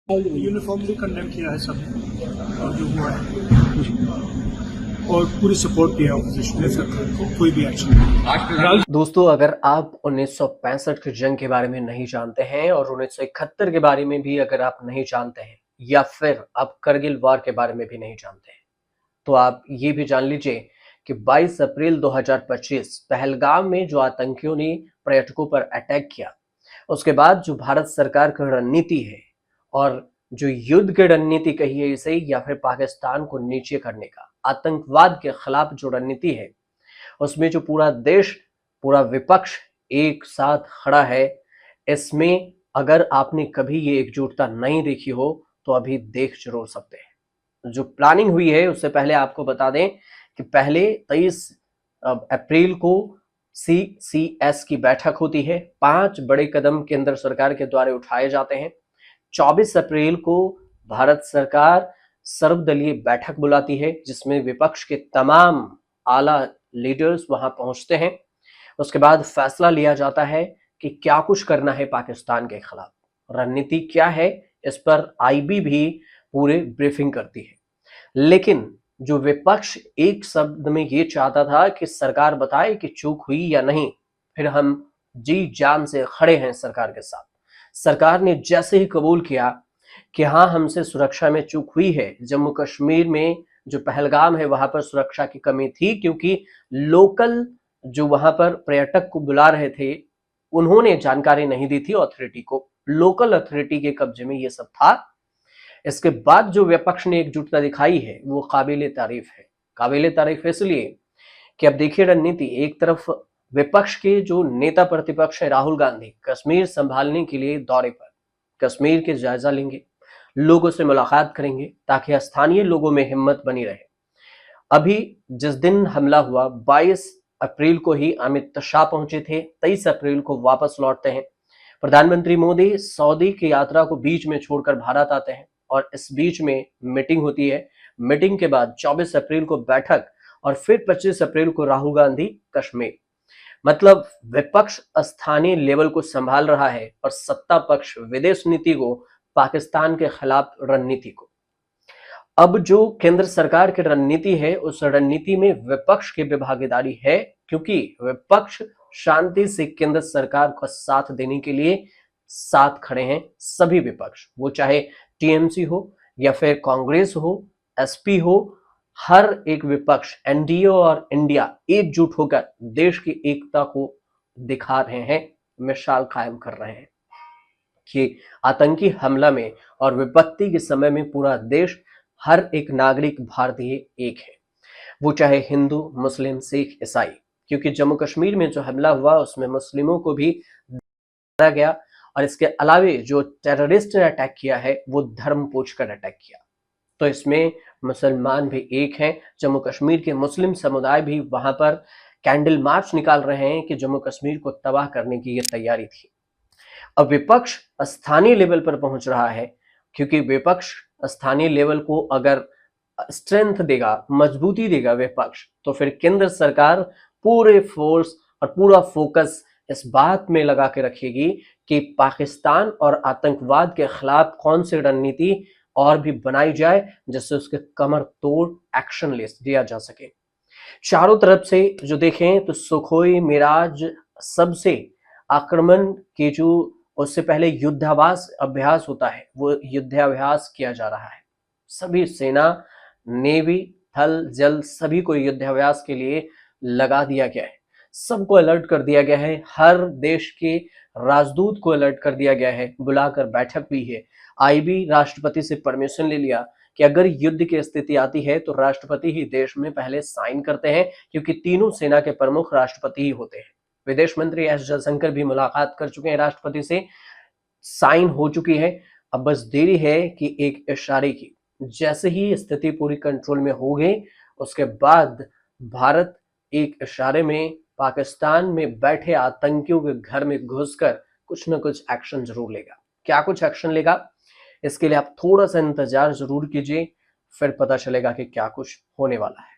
Uniformly condemn किया है सबने और जो हुआ है और पूरी सपोर्ट किया ऑपोजिशन ने सरकार को, कोई भी एक्शन नहीं। दोस्तों, अगर आप 1965 की जंग के बारे में नहीं जानते हैं और 1971 के बारे में भी अगर आप नहीं जानते हैं या फिर आप करगिल वार के बारे में भी नहीं जानते हैं, तो आप ये भी जान लीजिए कि 22 अप्रैल 2025 पहलगाम में जो आतंकियों ने पर्यटकों पर अटैक किया, उसके बाद जो भारत सरकार की रणनीति है और जो युद्ध की रणनीति कहिए इसे या फिर पाकिस्तान को नीचे करने का आतंकवाद के खिलाफ जो रणनीति है, उसमें जो पूरा देश, पूरा विपक्ष एक साथ खड़ा है, इसमें अगर आपने कभी ये एकजुटता नहीं देखी हो तो अभी देख जरूर सकते हैं। जो प्लानिंग हुई है उससे पहले आपको बता दें कि पहले 23 अप्रैल को CCS की बैठक होती है। 5 बड़े कदम केंद्र सरकार के द्वारा उठाए जाते हैं। 24 अप्रैल को भारत सरकार सर्वदलीय बैठक बुलाती है जिसमें विपक्ष के तमाम आला लीडर्स वहां पहुंचते हैं। उसके बाद फैसला लिया जाता है कि क्या कुछ करना है पाकिस्तान के खिलाफ, रणनीति क्या है, इस पर IB भी पूरे ब्रीफिंग करती है। लेकिन जो विपक्ष एक शब्द में ये चाहता था कि सरकार बताए कि चूक हुई या नहीं, फिर हम जी जान से खड़े हैं सरकार के साथ। सरकार ने जैसे ही कबूल किया कि हाँ, हमसे सुरक्षा में चूक हुई है, जम्मू कश्मीर में जो पहलगाम है वहां पर सुरक्षा की कमी थी क्योंकि लोकल जो वहां पर पर्यटक को बुला रहे थे उन्होंने जानकारी नहीं दी थी अथॉरिटी को, लोकल अथॉरिटी के कब्जे में ये सब था। इसके बाद जो विपक्ष ने एकजुटता दिखाई है वो काबिले तारीफ है। काबिले तारीफ इसलिए कि अब देखिए रणनीति, एक तरफ विपक्ष के जो नेता प्रतिपक्ष है राहुल गांधी कश्मीर संभालने के लिए दौरे पर, कश्मीर के जायजा लेंगे, लोगों से मुलाकात करेंगे ताकि स्थानीय लोगों में हिम्मत बनी रहे। अभी जिस दिन हमला हुआ 22 अप्रैल को ही अमित शाह पहुंचे थे, 23 अप्रैल को वापस लौटते हैं। प्रधानमंत्री मोदी सऊदी की यात्रा को बीच में छोड़कर भारत आते हैं और इस बीच में मीटिंग होती है। मीटिंग के बाद 24 अप्रैल को बैठक और फिर 25 अप्रैल को राहुल गांधी कश्मीर। मतलब विपक्ष स्थानीय लेवल को संभाल रहा है और सत्ता पक्ष विदेश नीति को, पाकिस्तान के खिलाफ रणनीति को। अब जो केंद्र सरकार की रणनीति है उस रणनीति में विपक्ष की भी भागीदारी है क्योंकि विपक्ष शांति से केंद्र सरकार का साथ देने के लिए साथ खड़े हैं। सभी विपक्ष, वो चाहे TMC हो या फिर कांग्रेस हो, SP हो, हर एक विपक्ष NDA और इंडिया एकजुट होकर देश की एकता को दिखा रहे हैं, मिसाल कायम कर रहे हैं कि आतंकी हमला में और विपत्ति के समय में पूरा देश, हर एक नागरिक भारतीय एक है, वो चाहे हिंदू, मुस्लिम, सिख, ईसाई। क्योंकि जम्मू कश्मीर में जो हमला हुआ उसमें मुस्लिमों को भी मारा गया और इसके अलावे जो टेररिस्ट ने अटैक किया है वो धर्म पूछकर अटैक किया, तो इसमें मुसलमान भी एक हैं। जम्मू कश्मीर के मुस्लिम समुदाय भी वहां पर कैंडल मार्च निकाल रहे हैं कि जम्मू कश्मीर को तबाह करने की ये तैयारी थी। अब विपक्ष स्थानीय लेवल पर पहुंच रहा है क्योंकि विपक्ष स्थानीय लेवल को अगर स्ट्रेंथ देगा, मजबूती देगा विपक्ष, तो फिर केंद्र सरकार पूरे फोर्स और पूरा फोकस इस बात में लगा के रखेगी कि पाकिस्तान और आतंकवाद के खिलाफ कौन सी रणनीति और भी बनाई जाए जिससे उसके कमर तोड़ एक्शन ले दिया जा सके। चारों तरफ से जो देखें तो सुखोई, मिराज, सबसे आक्रमण के जो उससे पहले युद्धाभ्यास अभ्यास होता है वो युद्धाभ्यास किया जा रहा है। सभी सेना, नेवी, थल, जल सभी को युद्धाभ्यास के लिए लगा दिया गया है। सबको अलर्ट कर दिया गया है। हर देश के राजदूत को अलर्ट कर दिया गया है, बुलाकर बैठक हुई है। IB राष्ट्रपति से परमिशन ले लिया कि अगर युद्ध की स्थिति आती है तो राष्ट्रपति ही देश में पहले साइन करते हैं क्योंकि तीनों सेना के प्रमुख राष्ट्रपति ही होते हैं। विदेश मंत्री S जयशंकर भी मुलाकात कर चुके हैं राष्ट्रपति से, साइन हो चुकी है। अब बस देरी है कि एक इशारे की, जैसे ही स्थिति पूरी कंट्रोल में हो गई उसके बाद भारत एक इशारे में पाकिस्तान में बैठे आतंकियों के घर में घुसकर कुछ ना कुछ एक्शन जरूर लेगा। क्या कुछ एक्शन लेगा इसके लिए आप थोड़ा सा इंतजार जरूर कीजिए, फिर पता चलेगा कि क्या कुछ होने वाला है।